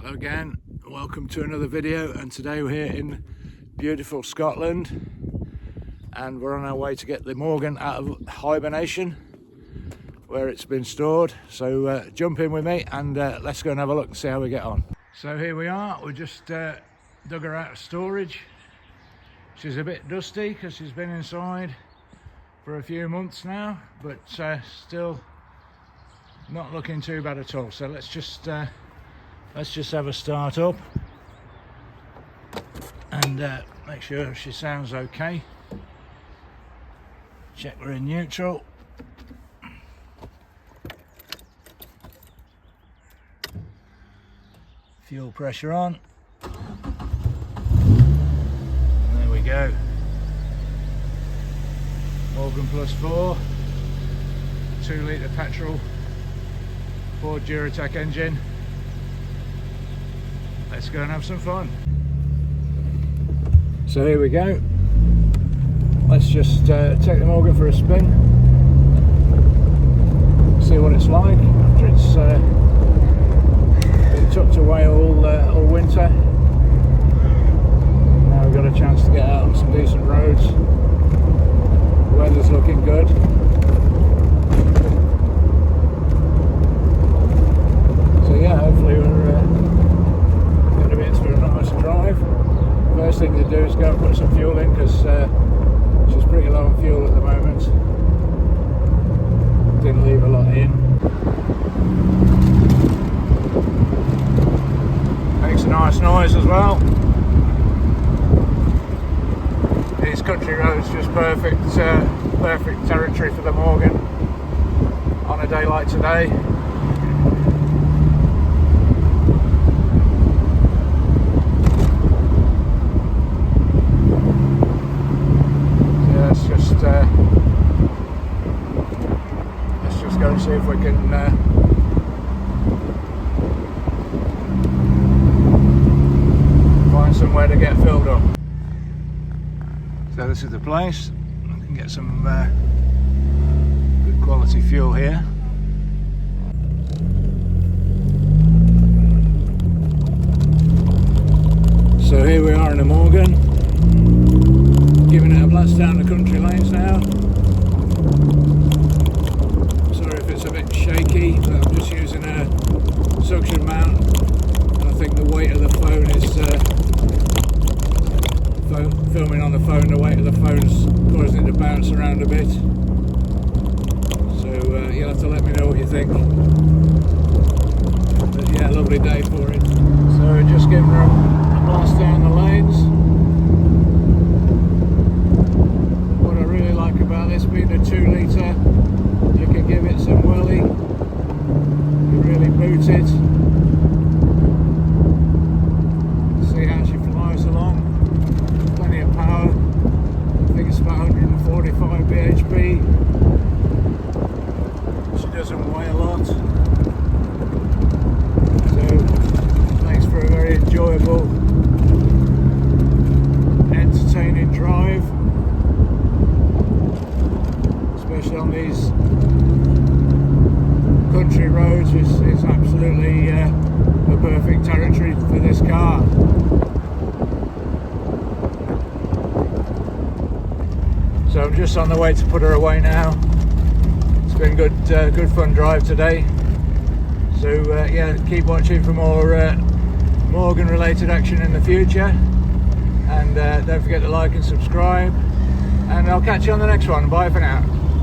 Hello again, welcome to another video, and today we're here in beautiful Scotland and we're on our way to get the Morgan out of hibernation where it's been stored. So jump in with me and let's go and have a look and see how we get on. So here we are, we just dug her out of storage. She's a bit dusty because she's been inside for a few months now, but still not looking too bad at all. So let's just have a start up and make sure she sounds okay. Check we're in neutral. Fuel pressure on. There we go. Morgan +4, 2 litre petrol, Ford Duratec engine. Let's go and have some fun. So here we go. Let's just take the Morgan for a spin, see what it's like after it's been tucked away all winter. Now we've got a chance to get out on some decent roads. The weather's looking good. So yeah, hopefully we're going to be in for a nice drive. First thing to do is go and put some fuel in because she's pretty low on fuel at the moment. Didn't leave a lot in. Makes a nice noise as well. These country roads just perfect territory for the Morgan on a day like today. Let's just go and see if we can find somewhere to get filled up. So this is the place. I can get some good quality fuel here. So here we are in the Morgan, giving it a blast down the country lanes now. Sorry if it's a bit shaky, but I'm just using a suction mount. I think the weight of the phone is filming on the phone. The weight of the phone's causing it to bounce around a bit. So you'll have to let me know what you think. But yeah, lovely day for it. So we're just giving her a blast down the lanes. What I really like about this being a 2 litre, you can give it some welly, you really boot it. See how she flies along, plenty of power. I think it's about 145 bhp. She doesn't weigh a lot, so it makes for a very enjoyable, entertaining drive. Especially on these country roads, it's absolutely the perfect territory for this car. So I'm just on the way to put her away now. It's been good fun drive today. So yeah, keep watching for more Morgan related action in the future, and don't forget to like and subscribe. And I'll catch you on the next one. Bye for now.